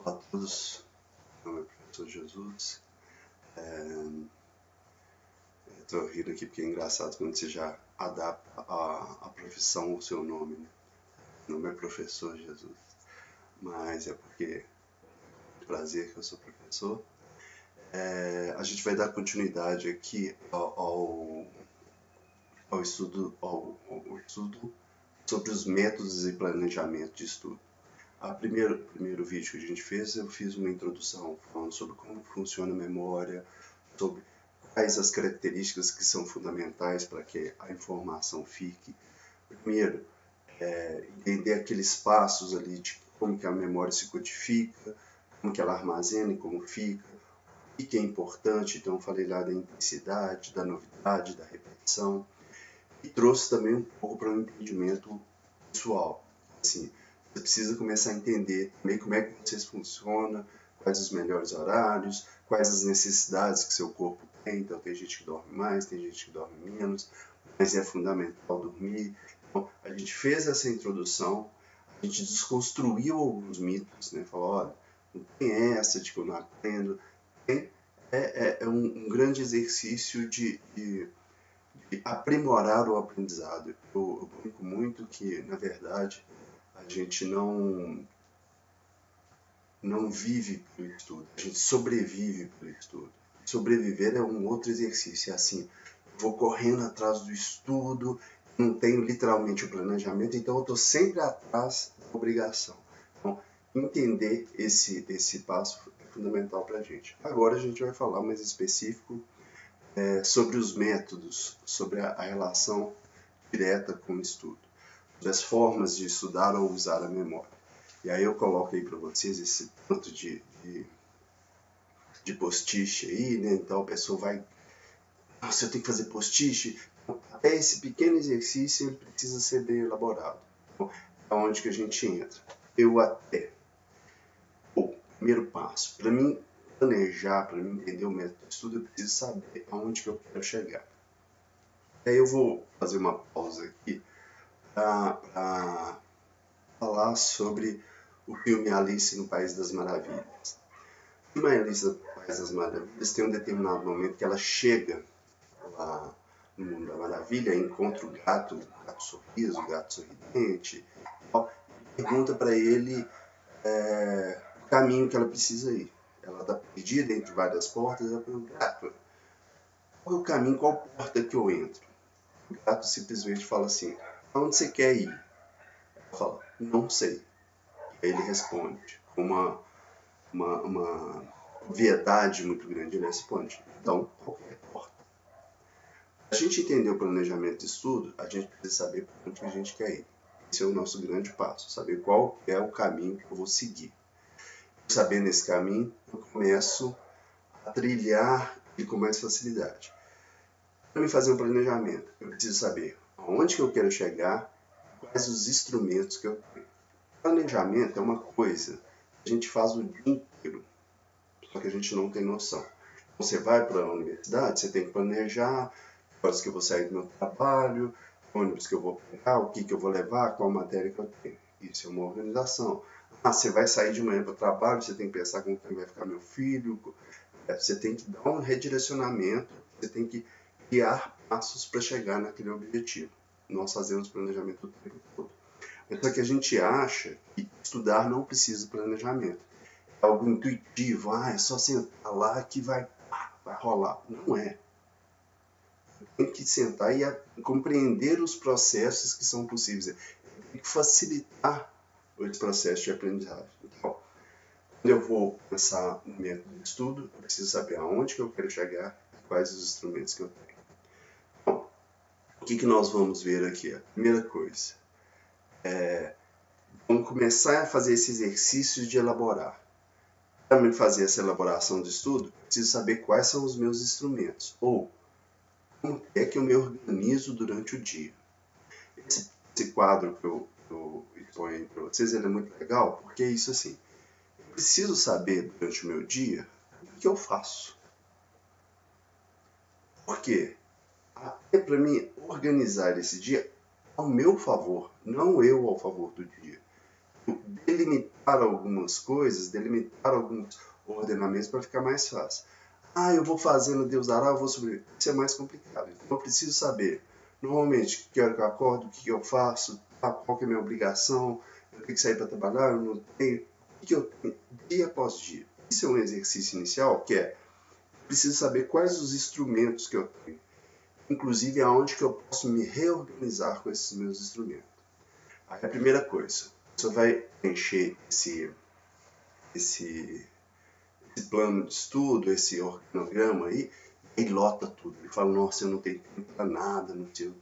Olá a todos, meu nome é professor Jesus. Estou rindo aqui porque é engraçado quando você já adapta a profissão ao seu nome, né? Meu nome é professor Jesus, mas é porque é um prazer que eu sou professor. A gente vai dar continuidade aqui ao estudo sobre os métodos e planejamento de estudo. O primeiro vídeo que a gente fez, eu fiz uma introdução falando sobre como funciona a memória, sobre quais as características que são fundamentais para que a informação fique. Primeiro, entender aqueles passos ali de como que a memória se codifica, como que ela armazena e como fica, o que é importante. Então eu falei lá da intensidade, da novidade, da repetição, e trouxe também um pouco para o entendimento pessoal. Assim, você precisa começar a entender também como é que vocês funcionam, quais os melhores horários, quais as necessidades que seu corpo tem. Então tem gente que dorme mais, tem gente que dorme menos, mas é fundamental dormir. Então a gente fez essa introdução, a gente desconstruiu alguns mitos, né? Falou, olha, não tem essa de que eu não aprendo. É um grande exercício de aprimorar o aprendizado. Eu brinco muito que, na verdade, a gente não vive pelo estudo, a gente sobrevive pelo estudo. Sobreviver é um outro exercício, é assim, eu vou correndo atrás do estudo, não tenho literalmente o planejamento, então eu estou sempre atrás da obrigação. Então, entender esse passo é fundamental para a gente. Agora a gente vai falar mais específico sobre os métodos, sobre a relação direta com o estudo, das formas de estudar ou usar a memória. E aí eu coloco aí para vocês esse tanto de post-it aí, né? Então a pessoa vai, nossa, eu tenho que fazer post-it. Até esse pequeno exercício ele precisa ser bem elaborado. Então, aonde que a gente entra? O primeiro passo, para mim planejar, para mim entender o método de estudo, eu preciso saber aonde que eu quero chegar. Aí eu vou fazer uma pausa aqui para falar sobre o filme Alice no País das Maravilhas. O filme Alice no País das Maravilhas tem um determinado momento que ela chega lá no Mundo da Maravilha, encontra o gato sorriso, o gato sorridente, e pergunta para ele o caminho que ela precisa ir. Ela está perdida entre várias portas, ela pergunta, gato, qual é o caminho, qual porta que eu entro? O gato simplesmente fala assim, aonde você quer ir? Ela fala, não sei. E aí ele responde com uma obviedade muito grande, ele responde, então, qualquer porta. Para a gente entender o planejamento de estudo, a gente precisa saber para onde a gente quer ir. Esse é o nosso grande passo, saber qual é o caminho que eu vou seguir. Sabendo esse caminho, eu começo a trilhar ele com mais facilidade. Para me fazer um planejamento, eu preciso saber aonde que eu quero chegar, quais os instrumentos que eu tenho. Planejamento é uma coisa que a gente faz o dia inteiro, só que a gente não tem noção. Você vai para a universidade, você tem que planejar horas que eu vou sair do meu trabalho, ônibus que eu vou pegar, o que eu vou levar, qual matéria que eu tenho. Isso é uma organização. Você vai sair de manhã para o trabalho, você tem que pensar como vai ficar meu filho, você tem que dar um redirecionamento, você tem que criar passos para chegar naquele objetivo. Nós fazemos planejamento o tempo todo. Só que a gente acha que estudar não precisa de planejamento. É algo intuitivo, é só sentar lá que vai rolar. Não é. Tem que sentar e compreender os processos que são possíveis. Tem que facilitar esse processo de aprendizagem. Então, quando eu vou pensar no método de estudo, eu preciso saber aonde que eu quero chegar e quais os instrumentos que eu tenho. Bom, o que nós vamos ver aqui? A primeira coisa, vamos começar a fazer esse exercício de elaborar. Para fazer essa elaboração de estudo, eu preciso saber quais são os meus instrumentos, ou como é que eu me organizo durante o dia. Esse quadro que eu exponho para vocês ele é muito legal, porque é isso assim, eu preciso saber durante o meu dia o que eu faço. Por quê? Até para mim organizar esse dia ao meu favor, não eu ao favor do dia. delimitar algumas coisas, delimitar alguns ordenamentos para ficar mais fácil. Ah, eu vou fazendo Deus dará, eu vou sobreviver. Isso é mais complicado. Então eu preciso saber, normalmente, que hora que eu acordo, o que eu faço, qual que é a minha obrigação, eu tenho que sair para trabalhar, eu não tenho. O que eu tenho dia após dia. Isso é um exercício inicial, que é, preciso saber quais os instrumentos que eu tenho. Inclusive, aonde que eu posso me reorganizar com esses meus instrumentos. Aí a primeira coisa, você vai encher esse plano de estudo, esse organograma aí, e lota tudo. Ele fala, nossa, eu não tenho tempo para nada, não sei o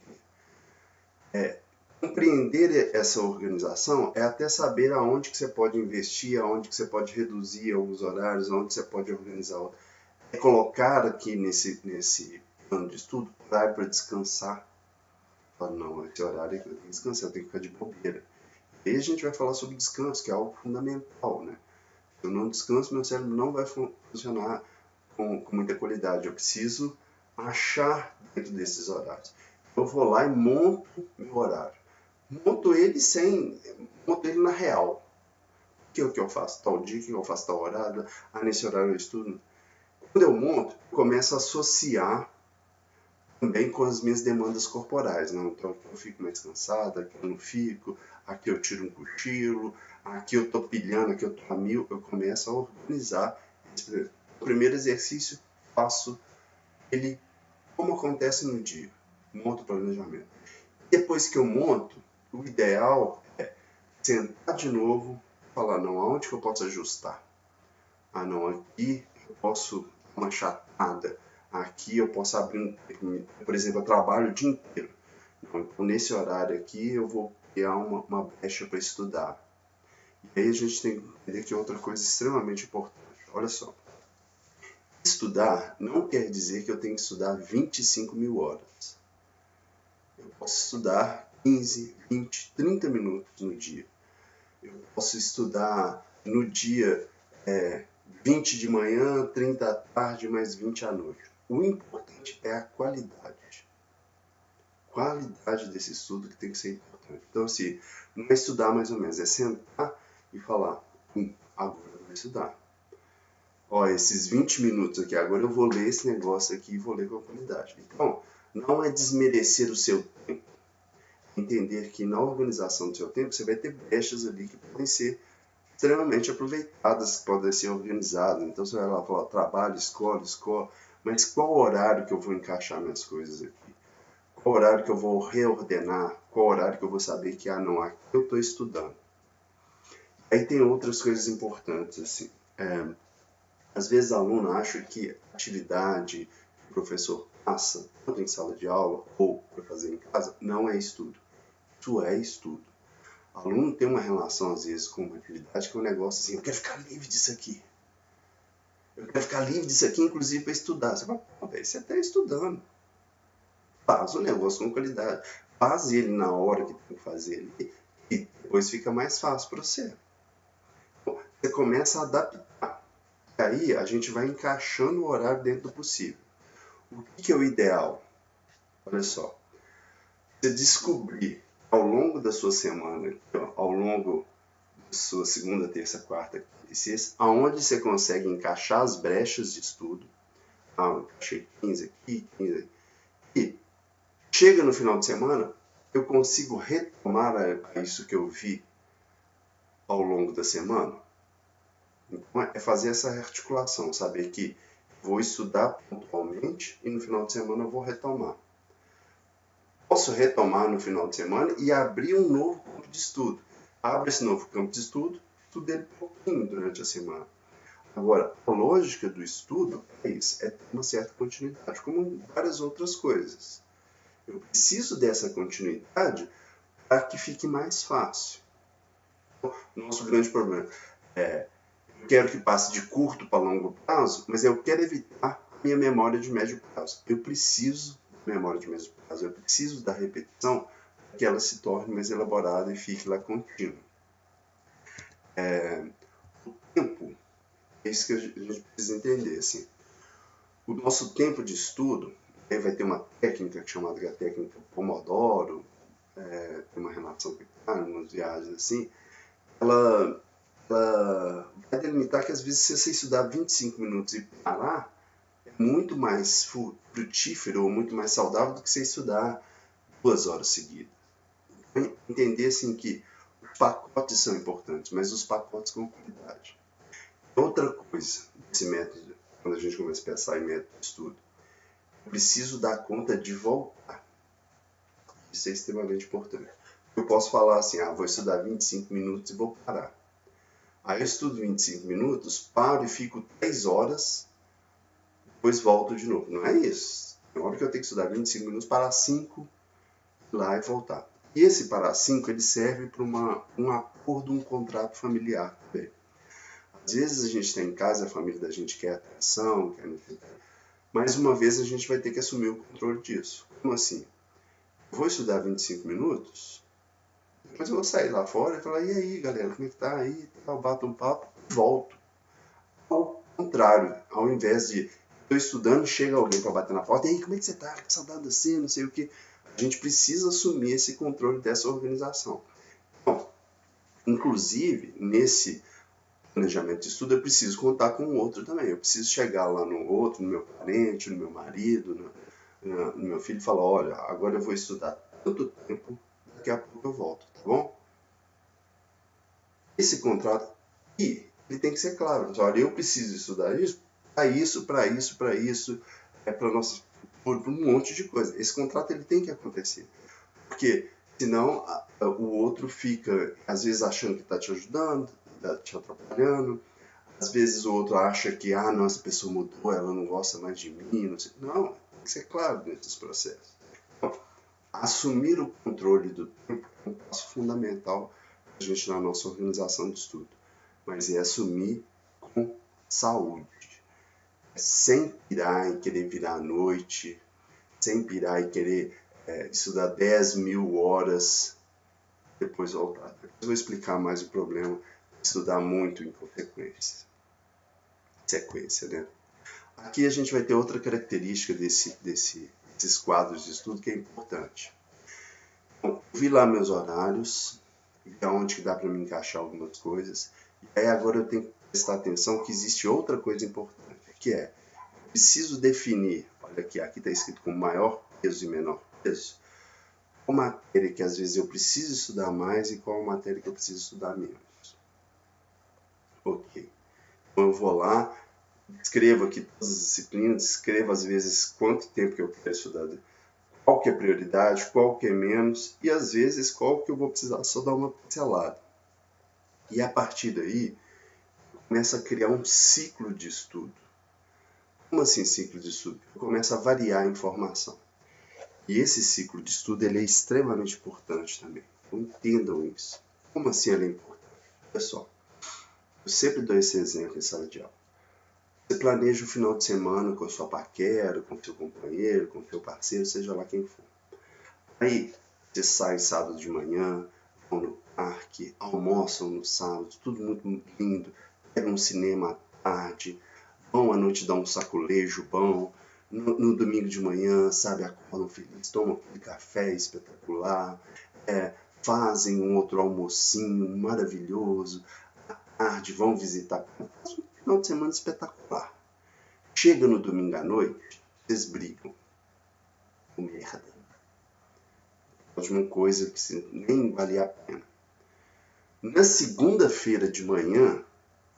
quê. Compreender essa organização é até saber aonde que você pode investir, aonde que você pode reduzir alguns horários, aonde você pode organizar. É colocar aqui nesse plano de estudo horário para descansar. Fala, não, esse horário aqui eu tenho que descansar, eu tenho que ficar de bobeira. E aí a gente vai falar sobre descanso, que é algo fundamental, né? Se eu não descanso, meu cérebro não vai funcionar com muita qualidade. Eu preciso achar dentro desses horários. Eu vou lá e monto meu horário. Monto ele na real. O que é o que eu faço tal dia, o que eu faço tal horário, nesse horário eu estudo. Quando eu monto, eu começo a associar também com as minhas demandas corporais, né? Então aqui eu fico mais cansado, aqui eu não fico, aqui eu tiro um cochilo, aqui eu tô pilhando, aqui eu tô a mil, eu começo a organizar. O primeiro exercício, faço ele como acontece no dia, monto o planejamento. Depois que eu monto, o ideal é sentar de novo, falar, não, aonde que eu posso ajustar? Ah, não, aqui eu posso dar uma achatada, aqui eu posso abrir por exemplo, eu trabalho o dia inteiro. Então, nesse horário aqui, eu vou criar uma brecha para estudar. E aí a gente tem que entender que é outra coisa extremamente importante. Olha só. Estudar não quer dizer que eu tenho que estudar 25 mil horas. Eu posso estudar 15, 20, 30 minutos no dia. Eu posso estudar no dia 20 de manhã, 30 à tarde, mais 20 à noite. O importante é a qualidade. Qualidade desse estudo que tem que ser importante. Então, assim, não é estudar mais ou menos, é sentar e falar, agora eu vou estudar. Ó, esses 20 minutos aqui, agora eu vou ler esse negócio aqui e vou ler com qualidade. Então, não é desmerecer o seu tempo. Entender que na organização do seu tempo, você vai ter brechas ali que podem ser extremamente aproveitadas, que podem ser organizadas. Então, você vai lá falar, trabalho, escola, mas qual horário que eu vou encaixar minhas coisas aqui? Qual horário que eu vou reordenar? Qual horário que eu vou saber que, não, aqui eu estou estudando? Aí tem outras coisas importantes, assim. Às vezes o aluno acha que a atividade que o professor passa, tanto em sala de aula ou para fazer em casa, não é estudo. Isso é estudo. O aluno tem uma relação, às vezes, com uma atividade que é um negócio assim, eu quero ficar livre disso aqui. Eu quero ficar livre disso aqui, inclusive, para estudar. Você fala, você está estudando. Faz o negócio com qualidade. Faz ele na hora que tem que fazer ele. E depois fica mais fácil para você. Você começa a adaptar. Aí a gente vai encaixando o horário dentro do possível. O que é o ideal? Olha só. Você descobrir ao longo da sua semana, ao longo da sua segunda, terça, quarta, quinta e sexta, aonde você consegue encaixar as brechas de estudo. Eu encaixei 15 aqui, 15 aqui. E chega no final de semana, eu consigo retomar isso que eu vi ao longo da semana. Então, é fazer essa articulação, saber que vou estudar pontualmente e no final de semana eu vou retomar. Posso retomar no final de semana e abrir um novo campo de estudo. Abro esse novo campo de estudo, estudo ele um pouquinho durante a semana. Agora, a lógica do estudo é isso, é ter uma certa continuidade, como várias outras coisas. Eu preciso dessa continuidade para que fique mais fácil. Nosso grande problema é, eu quero que passe de curto para longo prazo, mas eu quero evitar a minha memória de médio prazo. Eu preciso da memória de médio prazo, eu preciso da repetição para que ela se torne mais elaborada e fique lá contínua. O tempo, é isso que a gente precisa entender. Assim. O nosso tempo de estudo, vai ter uma técnica chamada a técnica Pomodoro, tem uma relação com umas viagens assim, ela vai delimitar que às vezes se você estudar 25 minutos e parar, é muito mais frutífero ou muito mais saudável do que você estudar 2 horas seguidas. Entender assim que os pacotes são importantes, mas os pacotes com qualidade. Outra coisa desse método, quando a gente começa a pensar em método de estudo, eu preciso dar conta de voltar. Isso é extremamente importante. Eu posso falar assim, vou estudar 25 minutos e vou parar. Aí eu estudo 25 minutos, paro e fico 3 horas, depois volto de novo. Não é isso. É óbvio que eu tenho que estudar 25 minutos, parar 5, ir lá e voltar. E esse parar 5, ele serve para um acordo, um contrato familiar também. Às vezes a gente está em casa, a família da gente quer atenção, quer... mais uma vez a gente vai ter que assumir o controle disso. Como assim? Eu vou estudar 25 minutos, depois eu vou sair lá fora e falar, e aí galera, como é que tá aí? Eu bato um papo e volto. Ao contrário, ao invés de estou estudando, chega alguém para bater na porta, e aí, como é que você tá? Que saudade de você, não sei o que. A gente precisa assumir esse controle dessa organização. Bom, inclusive, nesse planejamento de estudo, eu preciso contar com o outro também. Eu preciso chegar lá no outro, no meu parente, no meu marido, no meu filho e falar, olha, agora eu vou estudar tanto tempo, daqui a pouco eu volto, tá bom? Esse contrato, ele tem que ser claro. Olha, eu preciso estudar isso, para isso, para nosso futuro, para um monte de coisa. Esse contrato ele tem que acontecer. Porque senão o outro fica, às vezes, achando que está te ajudando, está te atrapalhando. Às vezes o outro acha que, não, essa pessoa mudou, ela não gosta mais de mim. Não, sei. Não, tem que ser claro nesses processos. Então, assumir o controle do tempo é um passo fundamental para a gente na nossa organização de estudo. Mas é assumir com saúde. Sem pirar em querer virar à noite, sem pirar e querer estudar 10.000 horas, depois voltar. Depois eu vou explicar mais o problema de estudar muito em sequência, né? Aqui a gente vai ter outra característica desses quadros de estudo que é importante. Bom, eu vi lá meus horários, vi aonde que dá para me encaixar algumas coisas, e aí agora eu tenho que prestar atenção que existe outra coisa importante, que é, eu preciso definir, olha aqui está escrito com maior peso e menor peso, qual matéria que às vezes eu preciso estudar mais e qual matéria que eu preciso estudar menos. Ok. Então eu vou lá, escrevo aqui todas as disciplinas, escrevo às vezes quanto tempo que eu quero estudar, qual que é prioridade, qual que é menos, e às vezes qual que eu vou precisar só dar uma pincelada. E a partir daí, começa a criar um ciclo de estudo. Como assim ciclo de estudo? Começa a variar a informação. E esse ciclo de estudo ele é extremamente importante também. Então, entendam isso. Como assim ele é importante? Pessoal, eu sempre dou esse exemplo em sala de aula. Você planeja o final de semana com a sua paquera, com o seu companheiro, com o seu parceiro, seja lá quem for. Aí, você sai sábado de manhã, vão no parque, almoçam no sábado, tudo muito lindo, pegam um cinema à tarde, vão à noite dar um sacolejo bom, no domingo de manhã, sabe, acordam felizes, tomam aquele café espetacular, fazem um outro almocinho maravilhoso, à tarde vão visitar, faz um final de semana espetacular. Chega no domingo à noite, vocês brigam. Merda. De uma coisa que nem valia a pena. Na segunda-feira de manhã,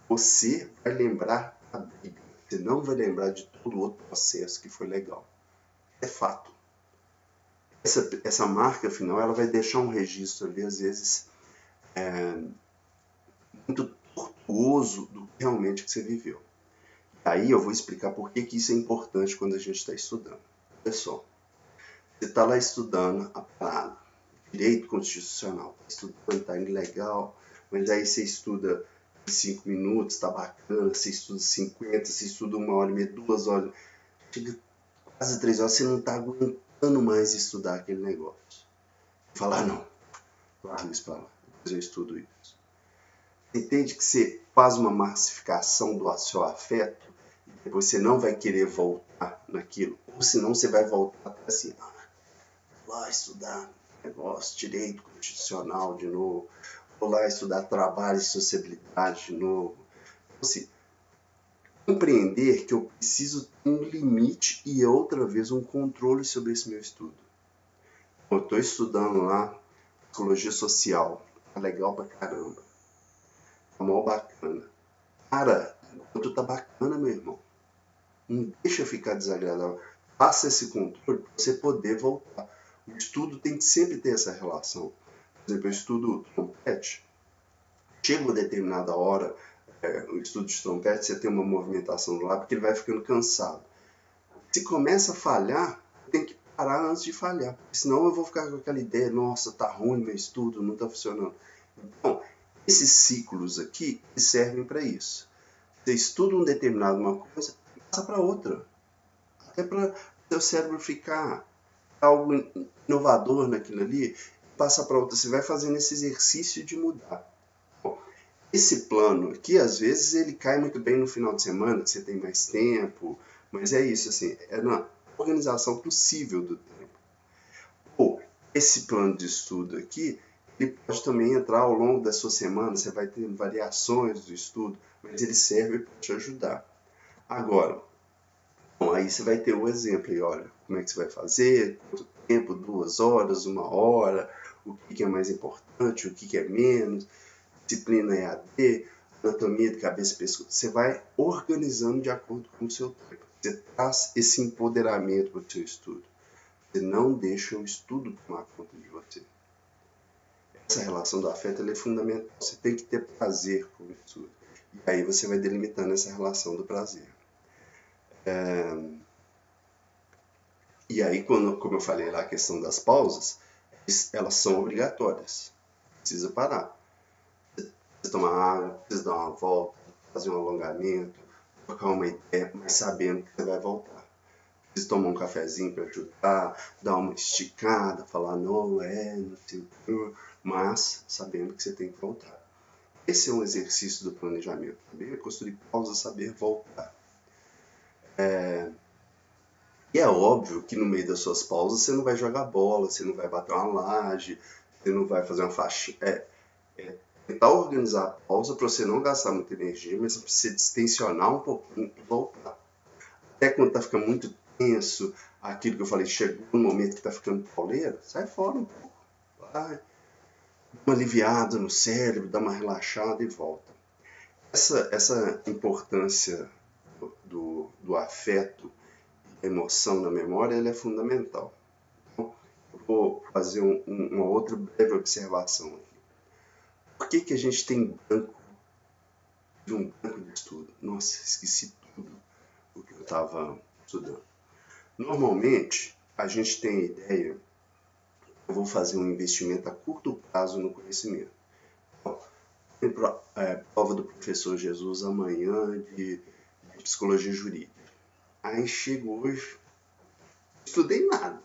você vai lembrar da briga. Você não vai lembrar de todo o outro processo que foi legal. É fato. Essa marca final ela vai deixar um registro ali, às vezes, muito tortuoso do que realmente que você viveu. Aí eu vou explicar por que isso é importante quando a gente está estudando. Pessoal, você está lá estudando a parada, direito constitucional, estudando, está indo legal, mas aí você estuda 5 minutos, está bacana, você estuda 50, você estuda 1h30, 2 horas, chega quase 3 horas, você não está aguentando mais estudar aquele negócio. Falar, não, larga isso para lá, depois eu estudo isso. Você entende que você faz uma massificação do seu afeto, e depois você não vai querer voltar naquilo, ou senão você vai voltar assim, lá estudar negócio, direito constitucional de novo, vou lá estudar trabalho e sociabilidade de novo. Então, assim, compreender que eu preciso ter um limite e outra vez um controle sobre esse meu estudo. Eu estou estudando lá psicologia social, tá legal pra caramba, tá mó bacana. Cara, enquanto tá bacana, meu irmão, não deixa ficar desagradável. Faça esse controle para você poder voltar. O estudo tem que sempre ter essa relação. Por exemplo, eu estudo trompete. Chega uma determinada hora, o estudo de trompete, você tem uma movimentação do lado, porque ele vai ficando cansado. Se começa a falhar, tem que parar antes de falhar. Senão eu vou ficar com aquela ideia, nossa, tá ruim meu estudo, não tá funcionando. Então, esses ciclos aqui servem para isso. Você estuda uma determinada coisa, passa para outra. Até para o seu cérebro ficar algo inovador naquilo ali, passa para outra. Você vai fazendo esse exercício de mudar. Bom, esse plano aqui, às vezes, ele cai muito bem no final de semana, que você tem mais tempo, mas é isso, assim, é na organização possível do tempo. Ou, esse plano de estudo aqui, ele pode também entrar ao longo da sua semana, você vai ter variações do estudo, mas ele serve para te ajudar. Agora, bom, aí você vai ter um exemplo aí, olha, como é que você vai fazer, quanto tempo, 2 horas, 1 hora, o que é mais importante, o que é menos, disciplina EAD, anatomia de cabeça e pescoço. Você vai organizando de acordo com o seu tempo. Você traz esse empoderamento para o seu estudo. Você não deixa o estudo tomar conta de você. Essa relação do afeto ela é fundamental. Você tem que ter prazer com o estudo. E aí você vai delimitando essa relação do prazer. E aí, como eu falei lá, a questão das pausas, elas são obrigatórias. Precisa parar. Precisa tomar água, precisa dar uma volta, fazer um alongamento, trocar uma ideia, mas sabendo que você vai voltar. Precisa tomar um cafezinho para ajudar, dar uma esticada, falar não sei o que, mas sabendo que você tem que voltar. Esse é um exercício do planejamento. Saber construir pausa, saber voltar. E é óbvio que no meio das suas pausas você não vai jogar bola, você não vai bater uma laje, você não vai fazer uma faxina. Tentar organizar a pausa para você não gastar muita energia, mas para você distensionar um pouquinho e voltar. Até quando está ficando muito tenso, aquilo que eu falei, chegou no momento que está ficando pauleiro, sai fora um pouco. Vai, dá uma aliviada no cérebro, dá uma relaxada e volta. Essa importância do afeto e emoção na memória ela é fundamental. Então, eu vou fazer uma outra breve observação aqui. Por que a gente tem um banco de estudo? Nossa, esqueci tudo o que eu estava estudando. Normalmente, a gente tem a ideia que eu vou fazer um investimento a curto prazo no conhecimento. Então, tem prova do professor Jesus amanhã de psicologia jurídica. Aí chego hoje, não estudei nada.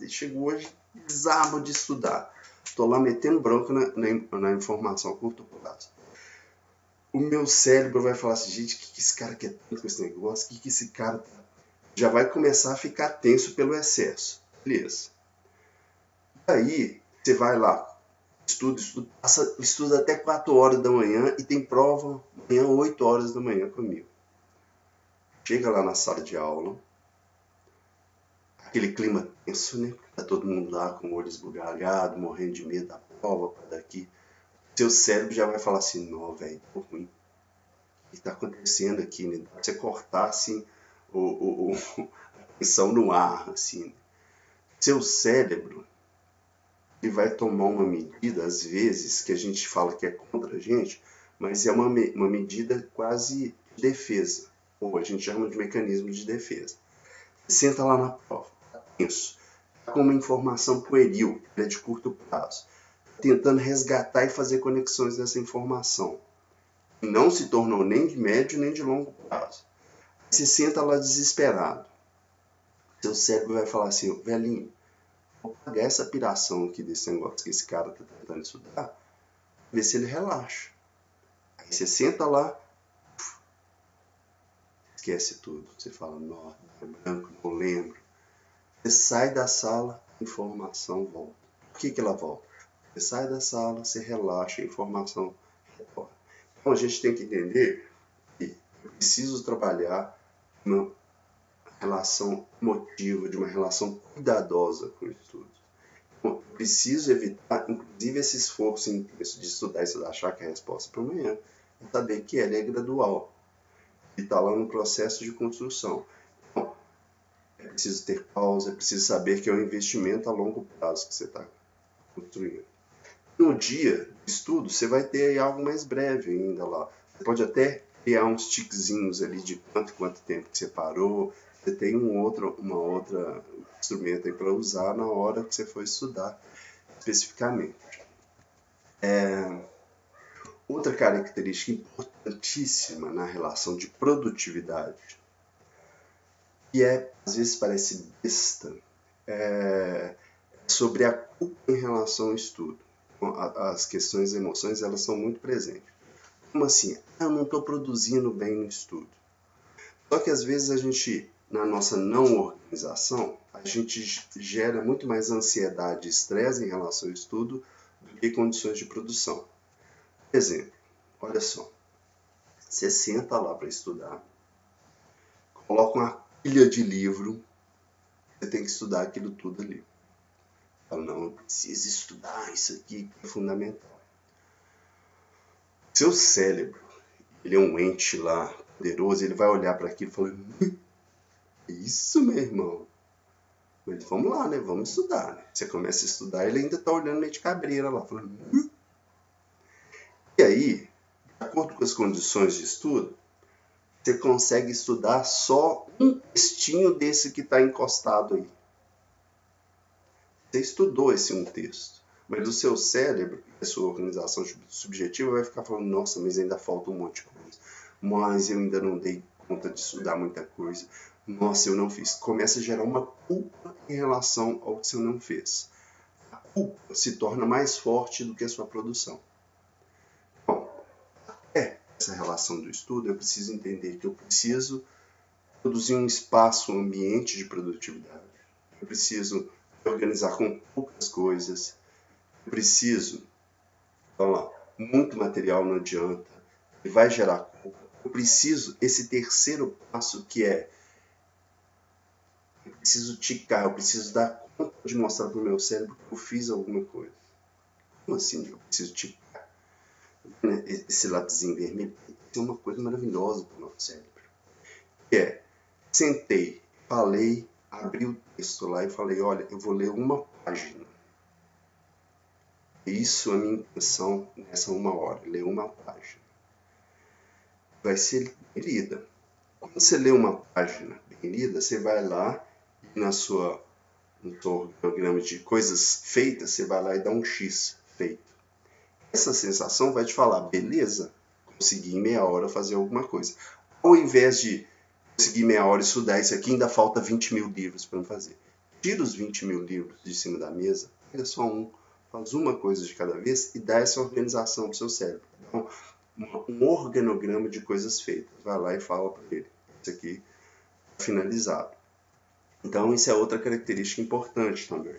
Chego hoje, desabo de estudar. Estou lá metendo bronca na informação a curto prazo. O meu cérebro vai falar assim, gente, o que esse cara quer tanto com esse negócio? O que esse cara já vai começar a ficar tenso pelo excesso. Beleza. Aí, você vai lá, estuda até 4 horas da manhã e tem prova amanhã 8 horas da manhã comigo. Chega lá na sala de aula, aquele clima tenso, né? Tá todo mundo lá com o olho esbugalhado, morrendo de medo da prova, para daqui. Seu cérebro já vai falar assim, não, velho, tô ruim. O que está acontecendo aqui, né? Você cortar assim a tensão no ar, assim. Seu cérebro ele vai tomar uma medida, às vezes, que a gente fala que é contra a gente, mas é uma medida quase de defesa, ou a gente chama de mecanismo de defesa. Você senta lá na prova, isso, com uma informação pueril, é de curto prazo, tentando resgatar e fazer conexões dessa informação. E não se tornou nem de médio nem de longo prazo. Você senta lá desesperado. Seu cérebro vai falar assim, velhinho, vou pagar essa piração aqui desse negócio que esse cara está tentando estudar, ver se ele relaxa. Aí você senta lá, esquece tudo. Você fala, nossa, é branco, não lembro. Você sai da sala, a informação volta. Por que ela volta? Você sai da sala, você relaxa, a informação retorna. Então a gente tem que entender que eu preciso trabalhar uma relação emotiva, de uma relação cuidadosa com o estudo. Então, eu preciso evitar, inclusive, esse esforço intenso de estudar e estudar, achar que a resposta para amanhã, é saber que ela é gradual e está lá no processo de construção. Então, é preciso ter pausa, é preciso saber que é um investimento a longo prazo que você está construindo. No dia de estudo, você vai ter aí algo mais breve ainda lá. Você pode até criar uns tiquezinhos ali de quanto tempo que você parou. Você tem uma outra instrumento aí para usar na hora que você for estudar especificamente. Outra característica importantíssima na relação de produtividade, que às vezes parece besta, é sobre a culpa em relação ao estudo. As questões das emoções, elas são muito presentes. Como assim? Eu não estou produzindo bem no estudo. Só que às vezes a gente, na nossa não organização, a gente gera muito mais ansiedade e estresse em relação ao estudo do que condições de produção. Por exemplo, olha só, você senta lá para estudar, coloca uma pilha de livro, você tem que estudar aquilo tudo ali. Fala, não, eu preciso estudar, isso aqui é fundamental. Seu cérebro, ele é um ente lá poderoso, ele vai olhar para aquilo e falar, isso, meu irmão. Mas vamos lá, né? Vamos estudar. Né? Você começa a estudar, ele ainda está olhando meio de cabreira lá, falando, E aí, de acordo com as condições de estudo, você consegue estudar só um textinho desse que está encostado aí. Você estudou esse um texto, mas o seu cérebro, a sua organização subjetiva vai ficar falando, nossa, mas ainda falta um monte de coisa. Mas eu ainda não dei conta de estudar muita coisa. Nossa, eu não fiz. Começa a gerar uma culpa em relação ao que você não fez. A culpa se torna mais forte do que a sua produção. Bom, essa relação do estudo, eu preciso entender que eu preciso produzir um espaço, um ambiente de produtividade. Eu preciso me organizar com poucas coisas. Eu preciso, vamos lá, muito material não adianta, ele vai gerar culpa. Eu preciso esse terceiro passo que é, eu preciso ticar, eu preciso dar conta de mostrar para o meu cérebro que eu fiz alguma coisa. Como assim eu preciso ticar? Esse lapisinho vermelho é uma coisa maravilhosa para o nosso cérebro. Que é, sentei, falei, abri o texto lá e falei, olha, eu vou ler uma página. Isso é a minha intenção nessa uma hora, ler uma página. Vai ser bem lida. Quando você lê uma página bem lida, você vai lá e no seu programa de coisas feitas, você vai lá e dá um X feito. Essa sensação vai te falar, beleza, consegui em meia hora fazer alguma coisa. Ao invés de conseguir meia hora estudar isso aqui, ainda falta 20 mil livros para fazer. Tira os 20 mil livros de cima da mesa, pega só um, faz uma coisa de cada vez e dá essa organização para o seu cérebro. Então, um organograma de coisas feitas. Vai lá e fala para ele, isso aqui é finalizado. Então, isso é outra característica importante também.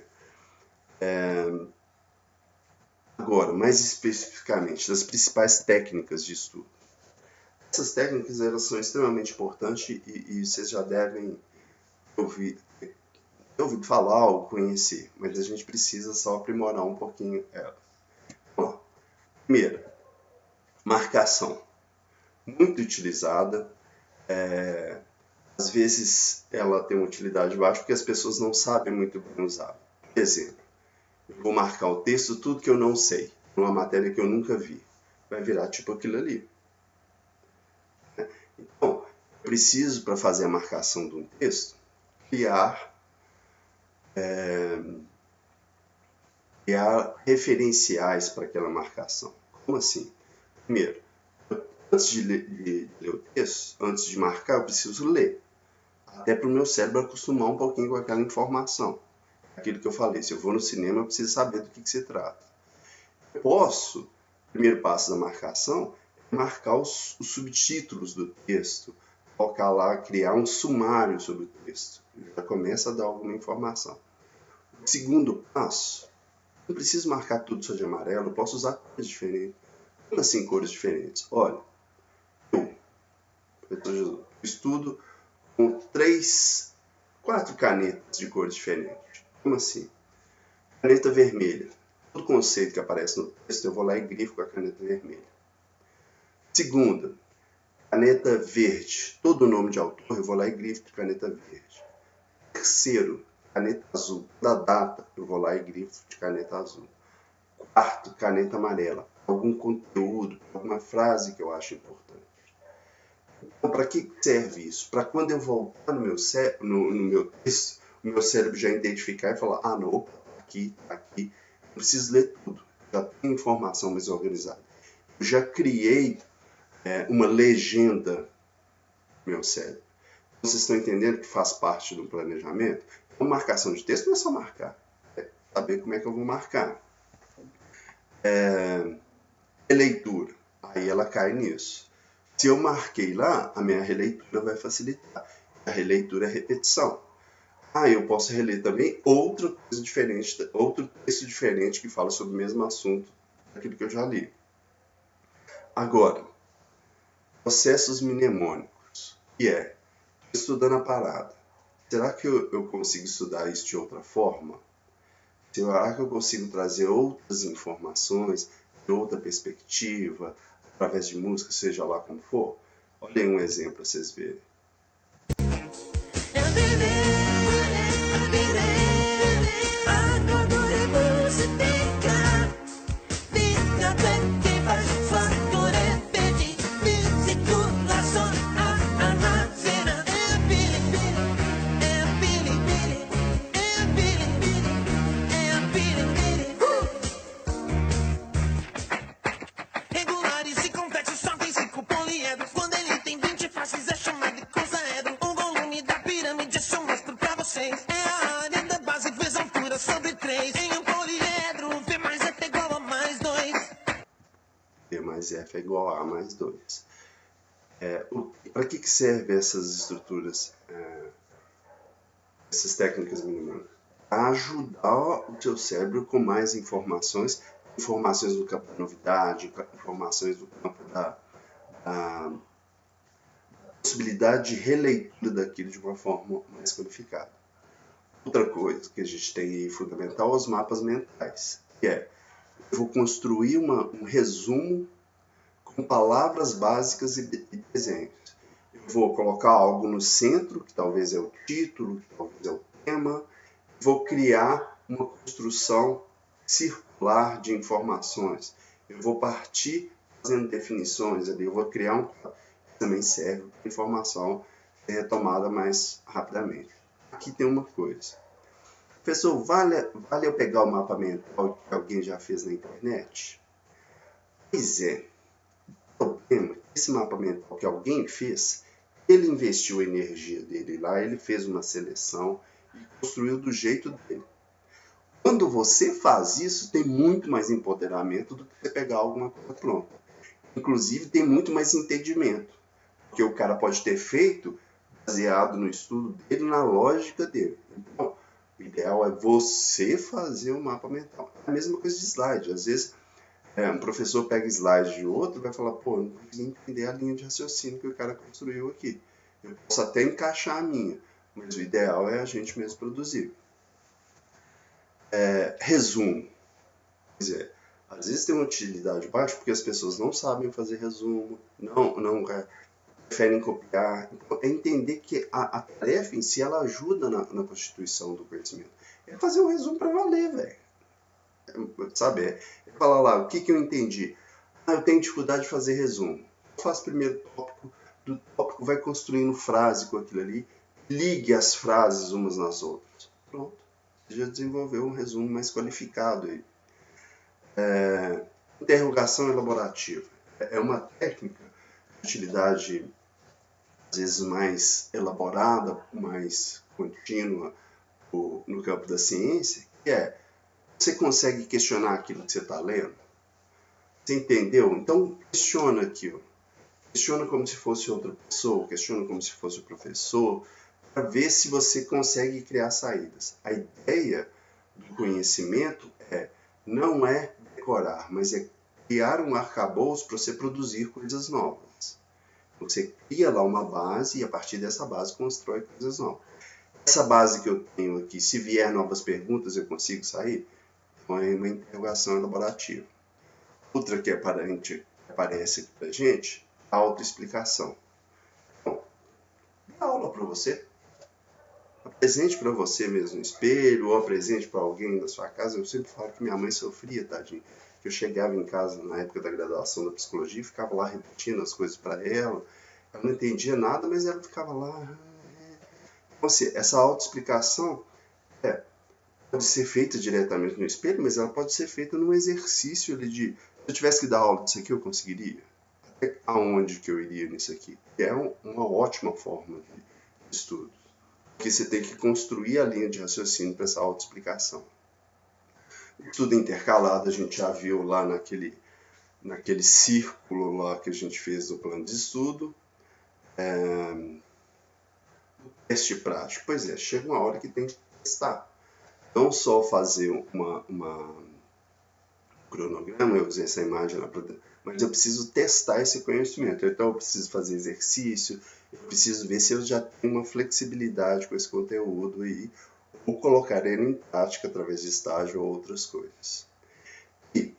Agora, mais especificamente, das principais técnicas de estudo. Essas técnicas elas são extremamente importantes e vocês já devem ter ouvido falar ou conhecer, mas a gente precisa só aprimorar um pouquinho elas. Bom, primeira, marcação. Muito utilizada. Às vezes ela tem uma utilidade baixa porque as pessoas não sabem muito bem usar. Por exemplo, eu vou marcar o texto, tudo que eu não sei, numa matéria que eu nunca vi. Vai virar tipo aquilo ali. Então, eu preciso, para fazer a marcação de um texto, criar referenciais para aquela marcação. Como assim? Primeiro, antes de ler o texto, antes de marcar, eu preciso ler. Até para o meu cérebro acostumar um pouquinho com aquela informação. Aquilo que eu falei, se eu vou no cinema, eu preciso saber do que se trata. Eu posso, o primeiro passo da marcação, é marcar os subtítulos do texto, colocar lá, criar um sumário sobre o texto. Já começa a dar alguma informação. O segundo passo Não preciso marcar tudo só de amarelo, eu posso usar cores diferentes. Como assim cores diferentes? Olha, eu estudo com 4 canetas de cores diferentes. Como assim? Caneta vermelha. Todo conceito que aparece no texto eu vou lá e grifo com a caneta vermelha. Segunda, caneta verde. Todo nome de autor eu vou lá e grifo de caneta verde. Terceiro, caneta azul. Toda data eu vou lá e grifo de caneta azul. Quarto, caneta amarela. Algum conteúdo, alguma frase que eu acho importante. Então, para que serve isso? Para quando eu voltar no meu texto, o meu cérebro já identificar e falar, ah, não, aqui. Eu preciso ler tudo. Já tenho informação mais organizada. Eu já criei uma legenda no meu cérebro. Vocês estão entendendo que faz parte do planejamento? Uma marcação de texto não é só marcar. É saber como é que eu vou marcar. Releitura. Aí ela cai nisso. Se eu marquei lá, a minha releitura vai facilitar. A releitura é repetição. Eu posso reler também outra coisa diferente, outro texto diferente que fala sobre o mesmo assunto daquilo que eu já li. Agora, processos mnemônicos, que é estudando a parada. Será que eu consigo estudar isso de outra forma? Será que eu consigo trazer outras informações, de outra perspectiva, através de música, seja lá como for? Olha aí um exemplo para vocês verem. B mais F é igual a mais 2. Para que servem essas estruturas, essas técnicas mnemônicas? Para ajudar o teu cérebro com mais informações do campo da novidade, informações do campo da possibilidade de releitura daquilo de uma forma mais qualificada. Outra coisa que a gente tem aí fundamental é os mapas mentais, que é eu vou construir um resumo com palavras básicas e desenhos. Eu vou colocar algo no centro, que talvez é o título, que talvez é o tema. Vou criar uma construção circular de informações. Eu vou partir fazendo definições ali. Eu vou criar um que também serve para a informação ser retomada mais rapidamente. Aqui tem uma coisa. Professor, vale eu pegar o mapa mental que alguém já fez na internet? Pois é. O problema é que esse mapa mental que alguém fez, ele investiu a energia dele lá, ele fez uma seleção e construiu do jeito dele. Quando você faz isso, tem muito mais empoderamento do que você pegar alguma coisa pronta. Inclusive, tem muito mais entendimento. Porque o cara pode ter feito baseado no estudo dele, na lógica dele. Então, o ideal é você fazer um mapa mental. É a mesma coisa de slide. Às vezes, um professor pega slide de outro e vai falar, pô, não consegui entender a linha de raciocínio que o cara construiu aqui. Eu posso até encaixar a minha, mas o ideal é a gente mesmo produzir. Resumo. Quer dizer, às vezes tem uma utilidade baixa porque as pessoas não sabem fazer resumo, não preferem copiar. Então, é entender que a tarefa em si, ela ajuda na constituição do conhecimento. É fazer um resumo para valer, velho. Sabe? É falar lá, o que eu entendi? Eu tenho dificuldade de fazer resumo. Eu faço primeiro tópico, do tópico vai construindo frase com aquilo ali, ligue as frases umas nas outras. Pronto. Você já desenvolveu um resumo mais qualificado aí. Interrogação elaborativa. É uma técnica de utilidade, às vezes, mais elaborada, mais contínua no campo da ciência, que é você consegue questionar aquilo que você está lendo? Você entendeu? Então, questiona aquilo. Questiona como se fosse outra pessoa, questiona como se fosse o professor, para ver se você consegue criar saídas. A ideia do conhecimento é não é decorar, mas é criar um arcabouço para você produzir coisas novas. Você cria lá uma base e a partir dessa base constrói coisas novas. Essa base que eu tenho aqui, se vier novas perguntas, eu consigo sair? Então é uma interrogação elaborativa. Outra que aparece aqui para a gente, autoexplicação. Então, dá aula para você. Apresente para você mesmo no espelho, ou apresente para alguém da sua casa. Eu sempre falo que minha mãe sofria, tadinho. Que eu chegava em casa na época da graduação da psicologia, ficava lá repetindo as coisas para ela. Ela não entendia nada, mas ela ficava lá. Então, assim, essa autoexplicação pode ser feita diretamente no espelho, mas ela pode ser feita num exercício ali de... Se eu tivesse que dar aula disso aqui, eu conseguiria? Até aonde que eu iria nisso aqui? É uma ótima forma de estudo. Porque você tem que construir a linha de raciocínio para essa autoexplicação. O estudo intercalado a gente já viu lá naquele círculo lá que a gente fez do plano de estudo. Teste prático. Pois é, chega uma hora que tem que testar. Não só fazer uma cronograma, eu usei essa imagem lá, mas eu preciso testar esse conhecimento. Então eu preciso fazer exercício, eu preciso ver se eu já tenho uma flexibilidade com esse conteúdo aí, ou colocar ele em prática através de estágio ou outras coisas. E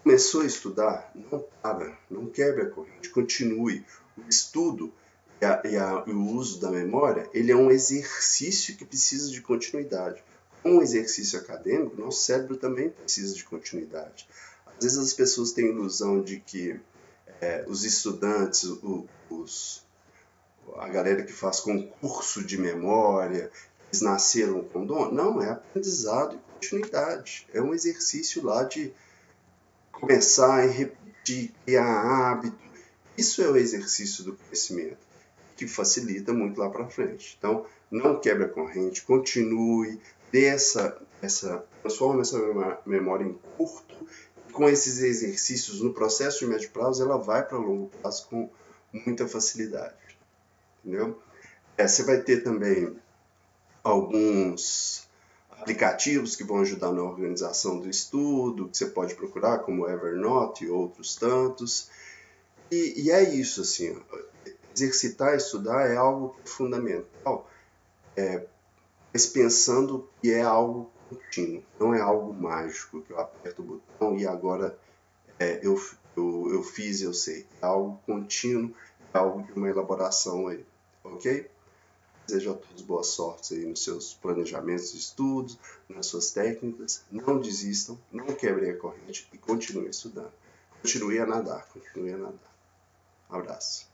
começou a estudar, não para, não quebre a corrente, continue. O estudo e o uso da memória, ele é um exercício que precisa de continuidade. Um exercício acadêmico, nosso cérebro também precisa de continuidade. Às vezes as pessoas têm a ilusão de que os estudantes, a galera que faz concurso de memória, eles nasceram com dom. Não, é aprendizado e continuidade. É um exercício lá de começar e repetir, criar hábito. Isso é o exercício do conhecimento, que facilita muito lá para frente. Então, não quebre a corrente, continue, transforma essa memória em curto. Com esses exercícios no processo de médio prazo, ela vai para longo prazo com muita facilidade. Entendeu? Você vai ter também alguns aplicativos que vão ajudar na organização do estudo, que você pode procurar, como o Evernote e outros tantos. E é isso, assim, exercitar, estudar é algo fundamental, mas pensando que é algo contínuo, não é algo mágico, que eu aperto o botão e agora eu fiz, eu sei. É algo contínuo, é algo de uma elaboração aí, ok? Desejo a todos boa sorte aí nos seus planejamentos de estudos, nas suas técnicas. Não desistam, não quebrem a corrente e continuem estudando. Continue a nadar, continue a nadar. Abraço.